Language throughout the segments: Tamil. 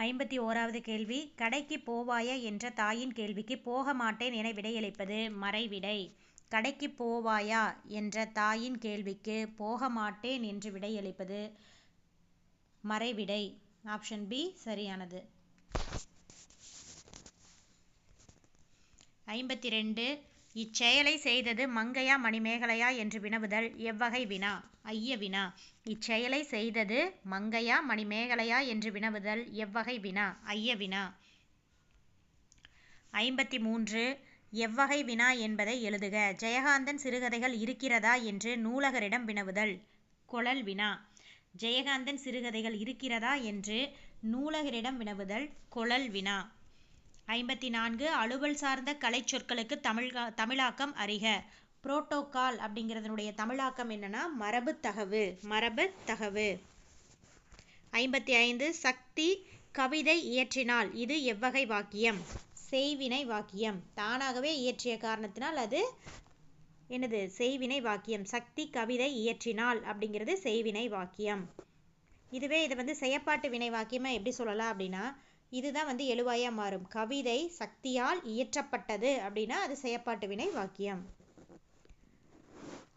51வது கேள்வி. கடைக்கு போவாயா என்ற தாயின் கேள்விக்கு போக மாட்டேன் என விடையளிப்பது மறைவிடை. கடைக்கு போவாயா என்ற தாயின் கேள்விக்கு போக மாட்டேன் என்று விடையளிப்பது மறைவிடை. ஆப்ஷன் பி சரியானது. 52. இச்செயலை செய்தது மங்கையா மணிமேகலையா என்று வினவுதல் எவ்வகை வினா? ஐய வினா. இச்செயலை செய்தது மங்கையா மணிமேகலையா என்று வினவுதல் எவ்வகை வினா? ஐய வினா. 53. எவ்வகை வினா என்பதை எழுதுக. ஜெயகாந்தன் சிறுகதைகள் இருக்கிறதா என்று நூலகரிடம் வினவுதல் கொளல் வினா. ஜெயகாந்தன் சிறுகதைகள் இருக்கிறதா என்று நூலகரிடம் வினவுதல் கொளல் வினா. 54. அலுவல் சார்ந்த கலை சொற்களுக்கு தமிழாக்கம் அறிக. புரோட்டோகால் அப்படிங்கிறதுனுடைய தமிழாக்கம் என்னன்னா மரபுத்தகவு. மரபுத்தகவு. 55. சக்தி கவிதை இயற்றினாள். இது எவ்வகை வாக்கியம்? செய்வினை வாக்கியம். தானாகவே இயற்றிய காரணத்தினால் அது என்னது? செய்வினை வாக்கியம். சக்தி கவிதை இயற்றினாள் அப்படிங்கிறது செய்வினை வாக்கியம். இதுவே இதை செயற்பாட்டு வினை வாக்கியமாக எப்படி சொல்லலாம் அப்படின்னா, இதுதான் எழுவாயா மாறும். கவிதை சக்தியால் இயற்றப்பட்டது அப்படின்னா அது செயற்பாட்டு வினை வாக்கியம்.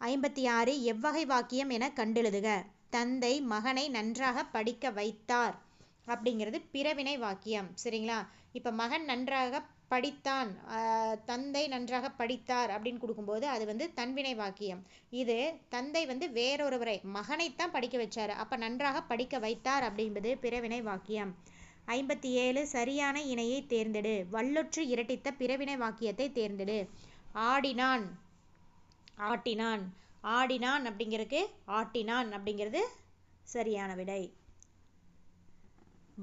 56. எவ்வகை வாக்கியம் என கண்டெழுதுக. தந்தை மகனை நன்றாக படிக்க வைத்தார் அப்படிங்கிறது பிறவினை வாக்கியம். சரிங்களா? இப்போ மகன் நன்றாக படித்தான், தந்தை நன்றாக படித்தார் அப்படின்னு கொடுக்கும்போது அது தன்வினை வாக்கியம். இது தந்தை வேறொருவரை மகனைத்தான் படிக்க வச்சார், அப்போ நன்றாக படிக்க வைத்தார் அப்படின்பது பிறவினை வாக்கியம். 57. சரியான இணையை தேர்ந்தெடு. வல்லொற்று இரட்டித்த பிறவினை வாக்கியத்தை தேர்ந்தெடு. ஆடினான் ஆட்டினான். ஆடினான் அப்படிங்கிறதுக்கு ஆட்டினான் அப்படிங்கிறது சரியான விடை.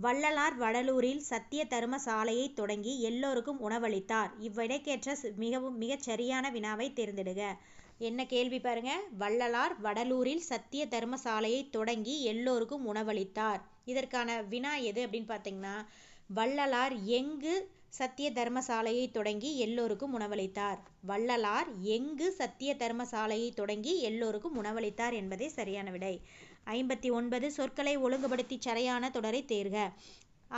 வள்ளலார் வடலூரில் சத்திய தர்ம சாலையை தொடங்கி எல்லோருக்கும் உணவளித்தார். இவ்விடைக்கேற்ற மிகச் சரியான வினாவை தேர்ந்தெடுக. என்ன கேள்வி பாருங்க. வள்ளலார் வடலூரில் சத்திய தர்ம சாலையை தொடங்கி எல்லோருக்கும் உணவளித்தார். இதற்கான வினா எது அப்படின்னு பார்த்தீங்கன்னா, வள்ளலார் எங்கு சத்திய தர்மசாலையை தொடங்கி எல்லோருக்கும் உணவளித்தார். வள்ளலார் எங்கு சத்திய தர்மசாலையை தொடங்கி எல்லோருக்கும் உணவளித்தார் என்பதே சரியான விடை. 59. சொற்களை ஒழுங்குபடுத்தி சரியான தொடரை தேர்க.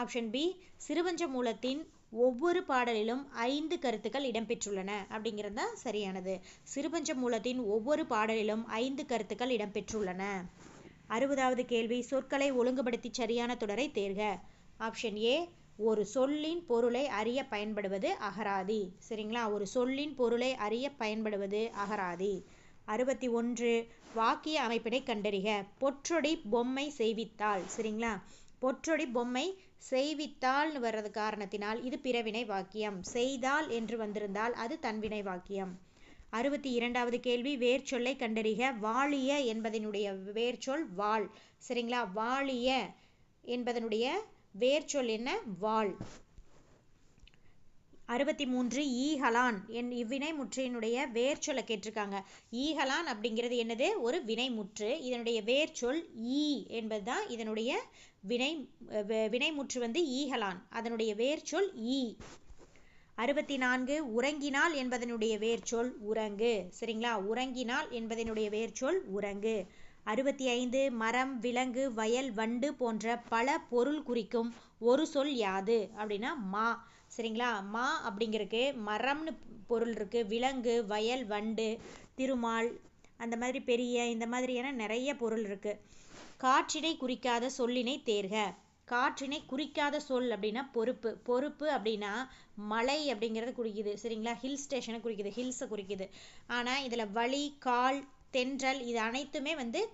Option B. சிறுவஞ்ச மூலத்தின் ஒவ்வொரு பாடலிலும் 5 கருத்துக்கள் இடம்பெற்றுள்ளன அப்படிங்கிறது தான் சரியானது. சிறுபஞ்ச மூலத்தின் ஒவ்வொரு பாடலிலும் 5 கருத்துக்கள் இடம்பெற்றுள்ளன. 60வது கேள்வி. சொற்களை ஒழுங்குபடுத்தி சரியான தொடரை தேர்க. Option A. ஒரு சொல்லின் பொருளை அறிய பயன்படுவது அகராதி. சரிங்களா? ஒரு சொல்லின் பொருளை அறிய பயன்படுவது அகராதி. 61. வாக்கிய அமைப்பினை கண்டறிக. பொற்றொடி பொம்மை செய்வித்தாள். சரிங்களா? பொற்றொடி பொம்மை செய்வித்தாள்னு வர்றது காரணத்தினால் இது பிறவினை வாக்கியம். செய்தால் என்று வந்திருந்தால் அது தன்வினை வாக்கியம். 62வது கேள்வி. வேர்ச்சொல்லை கண்டறிக. வாழிய என்பதனுடைய வேர்ச்சொல் வாழ். சரிங்களா? வாழிய என்பதனுடைய வேர்ச்சொல் என்ன? வாழ். 63. ஈகலான் இவ்வினை முற்றினுடைய வேர்ச்சொல்லை கேட்டிருக்காங்க. ஈகலான் அப்படிங்கிறது என்னது? ஒரு வினைமுற்று. இதனுடைய வேர்ச்சொல் ஈ என்பதுதான் இதனுடைய வினைமுற்று ஈகலான். அதனுடைய வேர்ச்சொல் ஈ. 64. உறங்கினாள் என்பதனுடைய வேர்ச்சொல் உறங்கு. சரிங்களா? உறங்கினாள் என்பதனுடைய வேர்ச்சொல் உறங்கு. 65. மரம், விலங்கு, வயல், வண்டு போன்ற பல பொருள் குறிக்கும் ஒரு சொல் யாது அப்படின்னா மா. சரிங்களா? மா அப்படிங்கிறதுக்கு மரம்னு பொருள் இருக்கு, விலங்கு, வயல், வண்டு, திருமால், அந்த மாதிரி பெரிய இந்த மாதிரியான நிறைய பொருள் இருக்கு. காற்றினை குறிக்காத சொல்லினை தேர்க. காற்றினை குறிக்காத சொல் அப்படின்னா பொறுப்பு. பொறுப்பு அப்படின்னா மலை அப்படிங்கிறது குறிக்குது. சரிங்களா? ஹில் ஸ்டேஷனை குறிக்குது, ஹில்ஸை குறிக்குது. ஆனால் இதில் வழி, கால், தென்றல் இது அனைத்துமே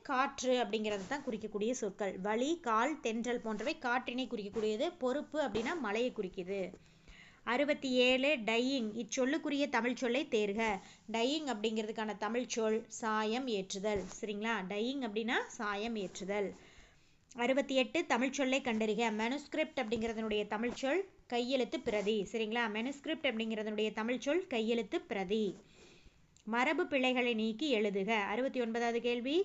காற்று அப்படிங்கிறது தான் குறிக்கக்கூடிய சொற்கள். வழி, கால், தென்றல் போன்றவை காற்றினை குறிக்கக்கூடியது. பொறுப்பு அப்படின்னா மலையை குறிக்குது. 67. டையிங் இச்சொல்லுக்குரிய தமிழ் சொல்லை தேர்க. டையிங் அப்படிங்கிறதுக்கான தமிழ் சொல் சாயம் ஏற்றுதல். சரிங்களா? டையிங் அப்படின்னா சாயம் ஏற்றுதல். 68. தமிழ் சொல்லை கண்டறிக. மெனுஸ்கிரிப்ட் அப்படிங்கிறதுனுடைய தமிழ் சொல் கையெழுத்து பிரதி. சரிங்களா? மெனுஸ்கிரிப்ட் அப்படிங்கிறதுனுடைய தமிழ் சொல் கையெழுத்து பிரதி. மரபு பிழைகளை நீக்கி எழுதுக. 69வது கேள்வி.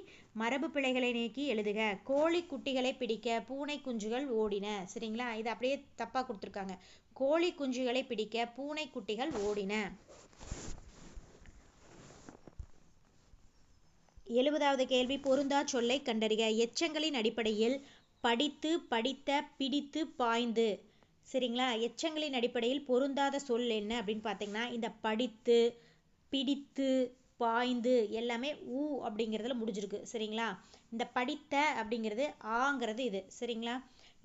மரபு பிழைகளை நீக்கி எழுதுக. கோழி குட்டிகளை பிடிக்க பூனை குஞ்சுகள் ஓடின. சரிங்களா? இது அப்படியே தப்பா கொடுத்துருக்காங்க. கோழி குஞ்சுகளை பிடிக்க பூனை குட்டிகள் ஓடின. 70வது கேள்வி. பொருந்தா சொல்லை கண்டறிக. எச்சங்களின் அடிப்படையில் படித்து, படித்த, பிடித்து, பாய்ந்து. சரிங்களா? எச்சங்களின் அடிப்படையில் பொருந்தாத சொல் என்ன அப்படின்னு பார்த்தீங்கன்னா, இந்த படித்து, பிடித்து, பாய்ந்து எல்லாமே ஊ அப்படிங்கிறதுல முடிஞ்சிருக்கு. சரிங்களா? இந்த படித்த அப்படிங்கிறது ஆங்கிறது இது. சரிங்களா?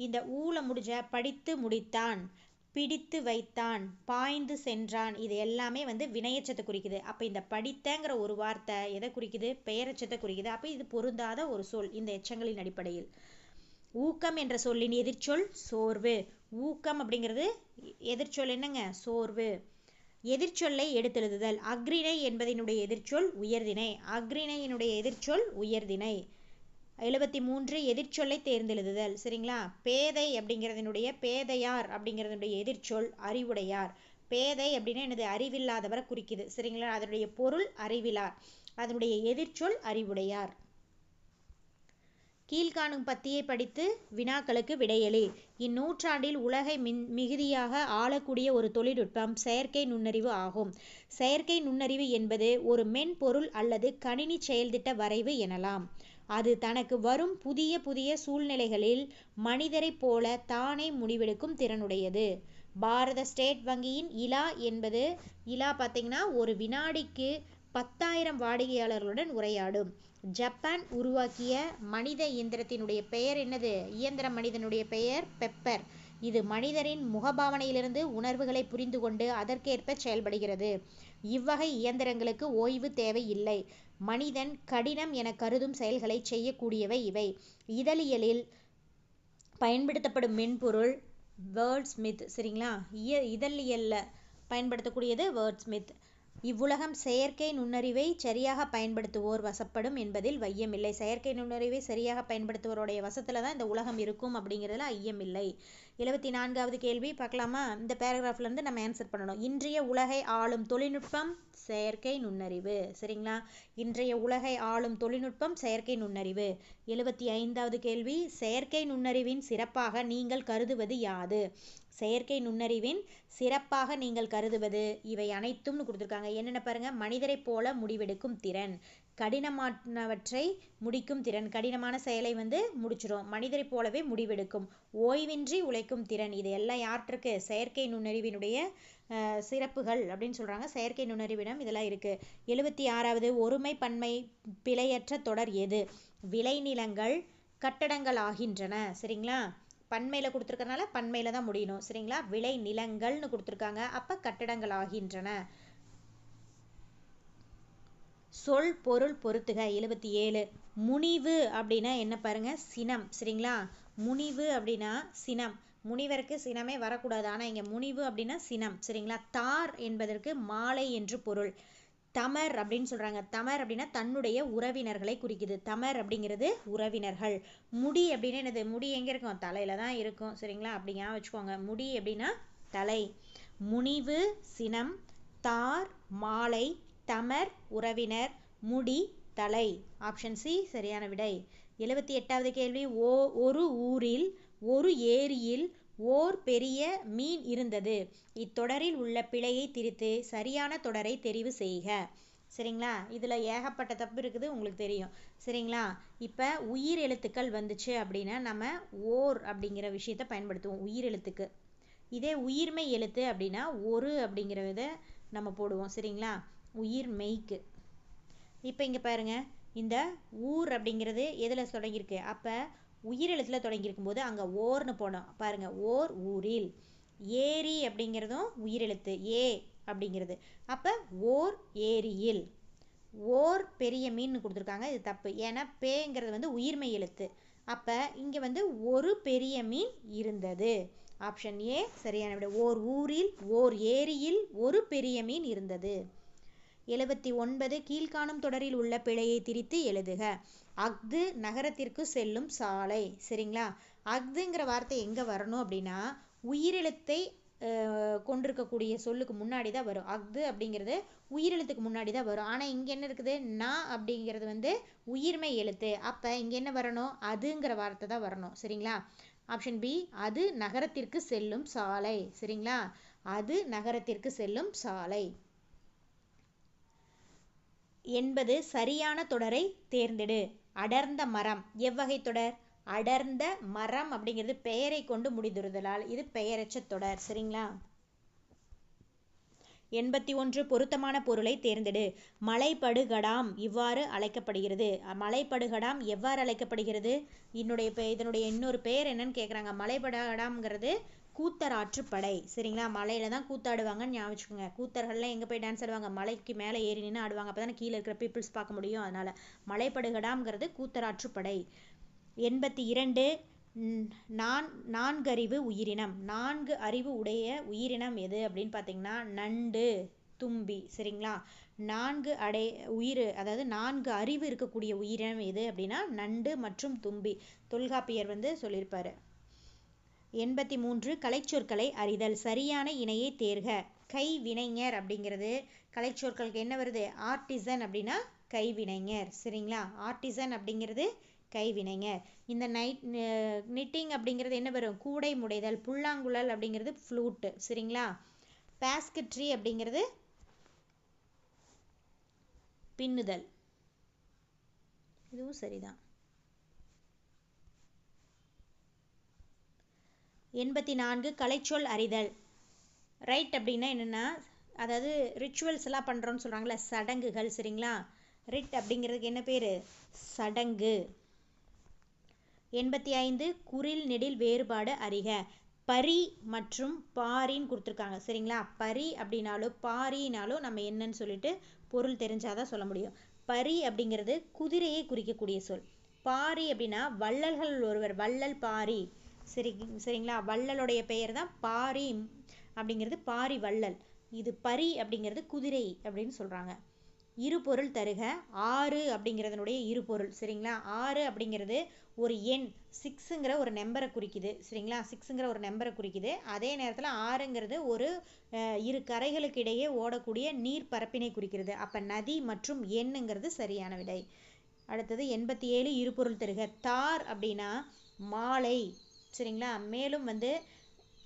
இந்த ஊல முடிஞ்ச படித்து முடித்தான், பிடித்து வைத்தான், பாய்ந்து சென்றான், இது எல்லாமே வந்து வினையெச்சத்தை குறிக்குது. அப்போ இந்த படித்தங்கிற ஒரு வார்த்தை எதை குறிக்குது? பெயரெச்சத்தை குறிக்குது. அப்போ இது பொருந்தாத ஒரு சொல் இந்த எச்சங்களின் அடிப்படையில். ஊக்கம் என்ற சொல்லின் எதிர்ச்சொல் சோர்வு. ஊக்கம் அப்படிங்கிறது எதிர்ச்சொல் என்னங்க? சோர்வு. எதிர்ச்சொல்லை எடுத்தெழுதுதல். அஃறிணை என்பதனுடைய எதிர்ச்சொல் உயர்திணை. அஃறிணையினுடைய எதிர்ச்சொல் உயர்திணை. 73 எதிர்ச்சொல்லை தேர்ந்தெழுதுதல். சரிங்களா? பேதை அப்படிங்கிறதனுடைய பேதையார் அப்படிங்கிறதனுடைய எதிர்ச்சொல் அறிவுடையார். பேதை அப்படின்னா என்னது? அறிவில்லாதவரை குறிக்குது. சரிங்களா? அதனுடைய பொருள் அறிவிலார், அதனுடைய எதிர்ச்சொல் அறிவுடையார். கீழ்காணும் பத்தியை படித்து வினாக்களுக்கு விடையளி. இந்நூற்றாண்டில் உலகை மிகுதியாக ஆளக்கூடிய ஒரு தொழில்நுட்பம் செயற்கை நுண்ணறிவு ஆகும். செயற்கை நுண்ணறிவு என்பது ஒரு மென்பொருள் அல்லது கணினி செயல்திட்ட வரைவு எனலாம். அது தனக்கு வரும் புதிய புதிய சூழ்நிலைகளில் மனிதரைப் போல தானே முடிவெடுக்கும் திறனுடையது. பாரத ஸ்டேட் வங்கியின் இலா என்பது பார்த்தீங்கன்னா ஒரு வினாடிக்கு 10,000 வாடிக்கையாளர்களுடன் உரையாடும். ஜப்பான் உருவாக்கிய மனித இயந்திரத்தினுடைய பெயர் என்னது? இயந்திர மனிதனுடைய பெயர் பெப்பர். இது மனிதரின் முகபாவனையிலிருந்து உணர்வுகளை புரிந்து கொண்டு அதற்கேற்ப செயல்படுகிறது. இவ்வகை இயந்திரங்களுக்கு ஓய்வு தேவை இல்லை. மனிதன் கடினம் என கருதும் செயல்களை செய்யக்கூடியவை இவை. இதழியலில் பயன்படுத்தப்படும் மென்பொருள் வேர்ட்ஸ்மித். சரிங்களா? இதழியல்ல பயன்படுத்தக்கூடியது வேர்ட்ஸ்மித். இவ்வுலகம் செயற்கை நுண்ணறிவை சரியாக பயன்படுத்துவோர் வசப்படும் என்பதில் ஐயமில்லை. செயற்கை நுண்ணறிவை சரியாக பயன்படுத்துவோருடைய வசத்தில் தான் இந்த உலகம் இருக்கும் அப்படிங்கிறதுல ஐயமில்லை. 74வது கேள்வி பார்க்கலாமா? இந்த பேராகிராஃப்லேருந்து நம்ம ஆன்சர் பண்ணணும். இன்றைய உலகை ஆளும் தொழில்நுட்பம் செயற்கை நுண்ணறிவு. சரிங்களா? இன்றைய உலகை ஆளும் தொழில்நுட்பம் செயற்கை நுண்ணறிவு. 75வது கேள்வி, செயற்கை நுண்ணறிவின் சிறப்பாக நீங்கள் கருதுவது யாது? செயற்கை நுண்ணறிவின் சிறப்பாக நீங்கள் கருதுவது இவை அனைத்தும்னு கொடுத்துருக்காங்க. என்னென்ன பாருங்க? மனிதரை போல முடிவெடுக்கும் திறன், கடினமானவற்றை முடிக்கும் திறன், கடினமான செயலை வந்து முடிச்சிடும், மனிதரை போலவே முடிவெடுக்கும், ஓய்வின்றி உழைக்கும் திறன். இது எல்லாம் யார்கிட்ட இருக்கு? செயற்கை நுண்ணறிவினுடைய சிறப்புகள் அப்படின்னு சொல்றாங்க. செயற்கை நுண்ணறிவிடம் இதெல்லாம் இருக்கு. 76வது, ஒருமை பன்மை பிழையற்ற தொடர் எது? விளைநிலங்கள் கட்டடங்கள் ஆகின்றன. சரிங்களா? பன்மையில் கொடுத்துருக்கறனால பன்மையில் தான் முடியணும். சரிங்களா? விளை நிலங்கள்னு கொடுத்துருக்காங்க, அப்போ கட்டடங்கள் ஆகின்றன. சொல் பொருள் பொருத்துக. 77 முனிவு அப்படின்னா என்ன பாருங்க? சினம். சரிங்களா? முனிவு அப்படின்னா சினம். முனிவருக்கு சினமே வரக்கூடாது, ஆனால் இங்கே முனிவு அப்படின்னா சினம். சரிங்களா? தார் என்பதற்கு மாலை என்று பொருள். தமர் அப்படின்னு சொல்றாங்க. தமர் அப்படின்னா தன்னுடைய உறவினர்களை குறிக்குது. தமர் அப்படிங்கிறது உறவினர்கள். முடி அப்படின்னா என்னது? முடி எங்க இருக்கும்? தலையில தான் இருக்கும். சரிங்களா? அப்படி ஞாபகம் வச்சுக்கோங்க. முடி அப்படின்னா தலை. முனிவு சினம், தார் மாலை, தமர் உறவினர், முடி தலை. ஆப்ஷன் சி சரியான விடை. 78வது கேள்வி, ஒரு ஊரில் ஒரு ஏரியில் ஓர் பெரிய மீன் இருந்தது. இத்தொடரில் உள்ள பிழையை திரித்து சரியான தொடரை தெரிவு செய்க. சரிங்களா? இதில் ஏகப்பட்ட தப்பு இருக்குது, உங்களுக்கு தெரியும். சரிங்களா? இப்போ உயிர் எழுத்துக்கள் வந்துச்சு அப்படின்னா நம்ம ஓர் அப்படிங்கிற விஷயத்தை பயன்படுத்துவோம் உயிர் எழுத்துக்கு. இதே உயிர்மெய் எழுத்து அப்படின்னா ஒரு அப்படிங்கிறத நம்ம போடுவோம். சரிங்களா? உயிர் மெய்க்கு. இப்போ இங்கே பாருங்க, இந்த ஊர் அப்படிங்கிறது எதில் தொடங்கியிருக்கு? அப்போ உயிரெழுத்தில் தொடங்கியிருக்கும் போது அங்கே ஓர்னு போனோம். பாருங்க, ஓர் ஊரில். ஏரி அப்படிங்கிறதும் உயிரெழுத்து ஏ அப்படிங்கிறது. அப்போ ஓர் ஏரியில். ஓர் பெரிய மீன் கொடுத்துருக்காங்க, இது தப்பு. ஏன்னா பேங்கிறது வந்து உயிர்மெய் எழுத்து. அப்போ இங்கே வந்து ஒரு பெரிய மீன் இருந்தது. ஆப்ஷன் ஏ சரியான விட. ஓர் ஊரில் ஓர் ஏரியில் ஒரு பெரிய மீன் இருந்தது. 79 கீழ்காணும் தொடரில் உள்ள பிழையை திரித்து எழுதுக. அஃது நகரத்திற்கு செல்லும் சாலை. சரிங்களா? அஃதுங்கிற வார்த்தை எங்கே வரணும் அப்படின்னா உயிரெழுத்தை கொண்டிருக்கக்கூடிய சொல்லுக்கு முன்னாடி தான் வரும். அஃது அப்படிங்கிறது உயிரெழுத்துக்கு முன்னாடி தான் வரும். ஆனால் இங்கே என்ன இருக்குது? நா அப்படிங்கிறது வந்து உயிர்மெய் எழுத்து. அப்போ இங்கே என்ன வரணும்? அதுங்கிற வார்த்தை தான் வரணும். சரிங்களா? ஆப்ஷன் பி, அது நகரத்திற்கு செல்லும் சாலை. சரிங்களா? அது நகரத்திற்கு செல்லும் சாலை. 80 சரியான தொடரை தேர்ந்தெடு. அடர்ந்த மரம் எவ்வகை தொடர்? அடர்ந்த மரம் அப்படிங்கிறது பெயரை கொண்டு முடிந்துறுதலால் இது பெயரச்ச தொடர். சரிங்களா? 81 பொருத்தமான பொருளை தேர்ந்தெடு. மலைப்படுகடாம் இவ்வாறு அழைக்கப்படுகிறது. மலைப்படுகடாம் எவ்வாறு அழைக்கப்படுகிறது? இதனுடைய இன்னொரு பெயர் என்னன்னு கேட்குறாங்க. மலைப்படுகடாம்ங்கிறது கூத்தராற்றுப்படை. சரிங்களா? மலையில தான் கூத்தாடுவாங்கன்னு ஞாபகம் வச்சுக்கோங்க. கூத்தர்கள்லாம் எங்கே போய் டான்ஸ் ஆடுவாங்க? மலைக்கு மேலே ஏறி நின்று ஆடுவாங்க. அப்போ தானே கீழே இருக்கிற பீப்புள்ஸ் பார்க்க முடியும். அதனால மலைப்படுகடாம்ங்கிறது கூத்தராற்றுப்படை. 82 நான்கறிவு உயிரினம். 4 அறிவு உடைய உயிரினம் எது அப்படின்னு பார்த்தீங்கன்னா நண்டு, தும்பி. சரிங்களா? 4 அதாவது 4 அறிவு இருக்கக்கூடிய உயிரினம் எது அப்படின்னா நண்டு மற்றும் தும்பி. தொல்காப்பியர் சொல்லியிருப்பாரு. 83 கலைச்சொற்களை அறிதல். சரியான இணையை தேர்க. கைவினைஞர் அப்படிங்கிறது கலைச்சொற்களுக்கு என்ன வருது? ஆர்டிசன் அப்படின்னா கைவினைஞர். சரிங்களா? ஆர்டிசன் அப்படிங்கிறது கைவினைஞர். இந்த நிட்டிங் அப்படிங்கிறது என்ன வரும்? கூடை முடைதல். புல்லாங்குழல் அப்படிங்கிறது ஃப்ளூட். சரிங்களா? பாஸ்கட்ரி அப்படிங்கிறது பின்னுதல். இதுவும் சரிதான். 84 கலைச்சொல் அறிதல். ரைட் அப்படின்னா என்னென்னா, அதாவது ரிச்சுவல்ஸ் எல்லாம் பண்ணுறோன்னு சொல்கிறாங்களே, சடங்குகள். சரிங்களா? ரிட் அப்படிங்கிறதுக்கு என்ன பேர்? சடங்கு. 85 குறில் நெடில் வேறுபாடு அறிக. பரி மற்றும் பாரின்னு கொடுத்துருக்காங்க. சரிங்களா? பரி அப்படின்னாலும் பாரினாலும் நம்ம என்னன்னு சொல்லிட்டு பொருள் தெரிஞ்சாதான் சொல்ல முடியும். பரி அப்படிங்கிறது குதிரையை குறிக்கக்கூடிய சொல். பாரி அப்படின்னா வள்ளல்கள் ஒருவர், வள்ளல் பாரி. சரிங்களா? வள்ளலுடைய பெயர் தான் பாரி அப்படிங்கிறது, பாரி வள்ளல். இது பரி அப்படிங்கிறது குதிரை அப்படின்னு சொல்றாங்க. இருபொருள் தருக. 6 அப்படிங்கிறதுனுடைய இருபொருள். சரிங்களா? 6 அப்படிங்கிறது ஒரு எண், 6ங்கிற ஒரு நம்பரை குறிக்குது. சரிங்களா? 6ங்கிற ஒரு நம்பரை குறிக்குது. அதே நேரத்தில் 6ங்கிறது ஒரு இரு கரைகளுக்கு இடையே ஓடக்கூடிய நீர் பரப்பினை குறிக்கிறது. அப்போ நதி மற்றும் எண்ணுங்கிறது சரியான விடை. அடுத்தது 87 இருபொருள் தருக. தார் அப்படின்னா மாலை. சரிங்களா? மேலும்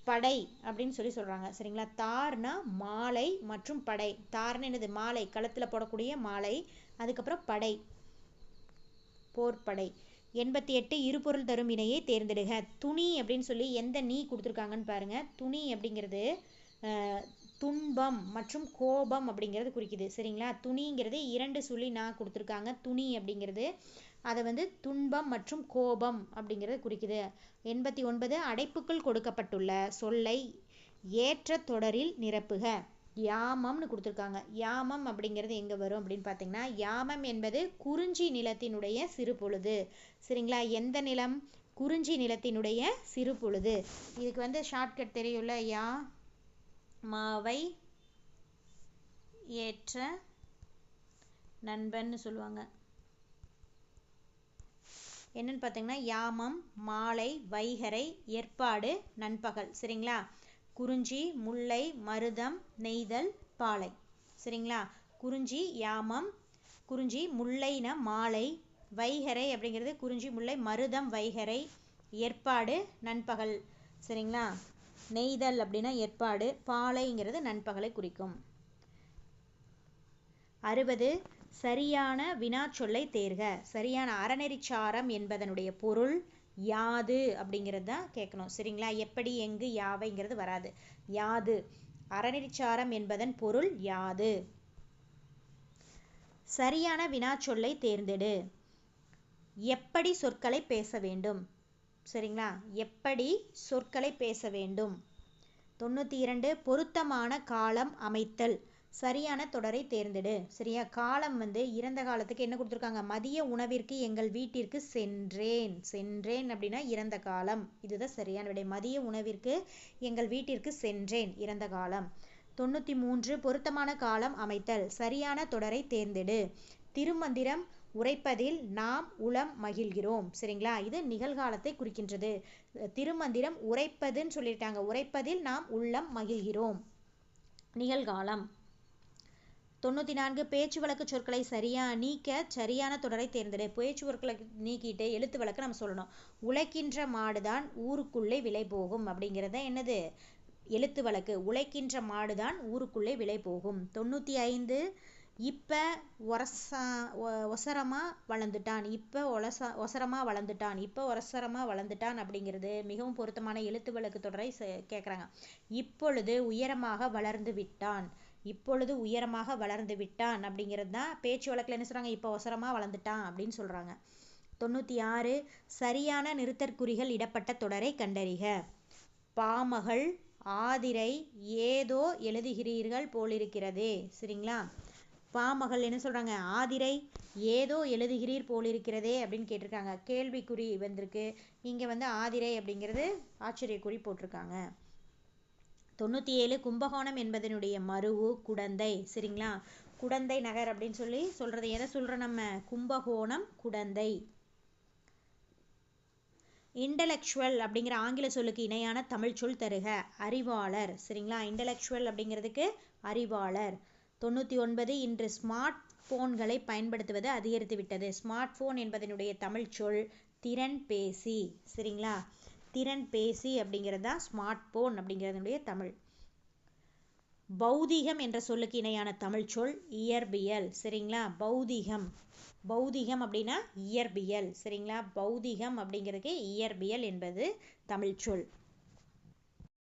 படை அப்படின்னு சொல்கிறாங்க. சரிங்களா? தார்னா மாலை மற்றும் படை. தார்னு என்னது? மாலை, கழுத்தில் போடக்கூடிய மாலை. அதுக்கப்புறம் படை, போர்ப்படை. 88 இருபொருள் தரும் இணையை தேர்ந்தெடுக. துணி அப்படின்னு சொல்லி எந்த நீ கொடுத்துருக்காங்கன்னு பாருங்க. துணி அப்படிங்கிறது துன்பம் மற்றும் கோபம் அப்படிங்கிறது குறிக்குது. சரிங்களா? துணிங்கிறது 2 சொல்லி நான் கொடுத்துருக்காங்க. துணி அப்படிங்கிறது அதை துன்பம் மற்றும் கோபம் அப்படிங்கிறது குறிக்குது. 89 அடைப்புக்குள் கொடுக்கப்பட்டுள்ள சொல்லை ஏற்ற தொடரில் நிரப்புக. யாமம்னு கொடுத்துருக்காங்க. யாமம் அப்படிங்கிறது எங்கே வரும் அப்படின்னு பார்த்தீங்கன்னா, யாமம் என்பது குறிஞ்சி நிலத்தினுடைய சிறு பொழுது. சரிங்களா? எந்த நிலம்? குறிஞ்சி நிலத்தினுடைய சிறு பொழுது. இதுக்கு ஷார்ட்கட் தெரியும்ல, யா மாவை ஏற்ற நண்பன்னு சொல்லுவாங்க. என்னன்னு பார்த்தீங்கன்னா யாமம், மாலை, வைகறை, ஏற்பாடு, நண்பகல். சரிங்களா? குறிஞ்சி, முல்லை, மருதம், நெய்தல், பாலை. சரிங்களா? குறிஞ்சி யாமம், குறிஞ்சி முல்லைனா மாலை, வைகறை அப்படிங்கிறது குறிஞ்சி முல்லை, மருதம் வைகறை, ஏற்பாடு நண்பகல். சரிங்களா? நெய்தல் அப்படின்னா ஏற்பாடு, பாலைங்கிறது நண்பகலை குறிக்கும். 60 சரியான வினாச்சொல்லை தேர்க. சரியான அறநெறிச்சாரம் என்பதனுடைய பொருள் யாது அப்படிங்கிறது தான் கேட்கணும். சரிங்களா? எப்படி, எங்கு, யாவைங்கிறது வராது. யாது. அறநெறிச்சாரம் என்பதன் பொருள் யாது. சரியான வினாச்சொல்லை தேர்ந்தெடு. எப்படி சொற்களை பேச வேண்டும். சரிங்களா? எப்படி சொற்களை பேச வேண்டும். 92 பொருத்தமான காலம் அமைத்தல். சரியான தொடரை தேர்ந்தெடு. சரியா? காலம் இறந்த காலத்துக்கு என்ன கொடுத்துருக்காங்க? மதிய உணவிற்கு எங்கள் வீட்டிற்கு சென்றேன். சென்றேன் அப்படின்னா இறந்த காலம். இதுதான் சரியான விடை. மதிய உணவிற்கு எங்கள் வீட்டிற்கு சென்றேன், இறந்த காலம். 93 பொருத்தமான காலம் அமைத்தல். சரியான தொடரை தேர்ந்தெடு. திருமந்திரம் உரைப்பதில் நாம் உளம் மகிழ்கிறோம். சரிங்களா? இது நிகழ்காலத்தை குறிக்கின்றது. திருமந்திரம் உரைப்பதுன்னு சொல்லிட்டாங்க. உரைப்பதில் நாம் உள்ளம் மகிழ்கிறோம், நிகழ்காலம். 94 பேச்சு வழக்கு சொற்களை நீக்க சரியான தொடரை தேர்ந்தெடு. பேச்சு வழக்குகளை நீக்கிட்டு எழுத்து வழக்கு நம்ம சொல்லணும். உழைக்கின்ற மாடுதான் ஊருக்குள்ளே விலை போகும் அப்படிங்கிறத என்னது? எழுத்து வழக்கு. உழைக்கின்ற மாடுதான் ஊருக்குள்ளே விலை போகும். 95 இப்போ ஒசரமாக வளர்ந்துட்டான், இப்போ ஒசரமாக வளர்ந்துட்டான், இப்போ ஒசரமாக வளர்ந்துட்டான் அப்படிங்கிறது மிகவும் பொருத்தமான எழுத்து வழக்கு தொடரை கேட்குறாங்க. இப்பொழுது உயரமாக வளர்ந்து விட்டான், இப்பொழுது உயரமாக வளர்ந்து விட்டான் அப்படிங்கிறது தான் பேச்சு வழக்கில் என்ன சொல்கிறாங்க, இப்போ ஒசரமாக வளர்ந்துட்டான் அப்படின்னு சொல்கிறாங்க. 96 சரியான நிறுத்தற்குறிகள் இடப்பட்ட தொடரை கண்டறிக. பாமகள் ஆதிரை ஏதோ எழுதுகிறீர்கள் போலிருக்கிறதே. சரிங்களா, பாமகள் என்ன சொல்கிறாங்க, ஆதிரை ஏதோ எழுதுகிறீர் போலிருக்கிறதே அப்படின்னு கேட்டிருக்காங்க. கேள்விக்குறி வந்திருக்கு, இங்கே ஆதிரை அப்படிங்கிறது ஆச்சரியக்குறி போட்டிருக்காங்க. 97 கும்பகோணம் என்பதனுடைய மருவு குடந்தை. சரிங்களா, குடந்தை நகர் அப்படின்னு சொல்கிறது எதை சொல்கிறோம் நம்ம, கும்பகோணம் குடந்தை. இன்டலெக்சுவல் அப்படிங்கிற ஆங்கில சொல்லுக்கு இணையான தமிழ் சொல் தருக. அறிவாளர். சரிங்களா, இன்டலெக்சுவல் அப்படிங்கிறதுக்கு அறிவாளர். 99 இன்று ஸ்மார்ட் போன்களை பயன்படுத்துவது அதிகரித்து விட்டது. ஸ்மார்ட் போன் என்பதனுடைய தமிழ் சொல் திறன் பேசி. சரிங்களா, திறன் பேசி அப்படிங்கிறது தான் ஸ்மார்ட் போன் அப்படிங்கிறதுடைய தமிழ். பௌதிகம் என்ற சொல்லுக்கு இணையான தமிழ் சொல் இயற்பியல். சரிங்களா, பௌதிகம், பௌதிகம் அப்படின்னா இயற்பியல். சரிங்களா, பௌதிகம் அப்படிங்கிறதுக்கு இயற்பியல் என்பது தமிழ் சொல்.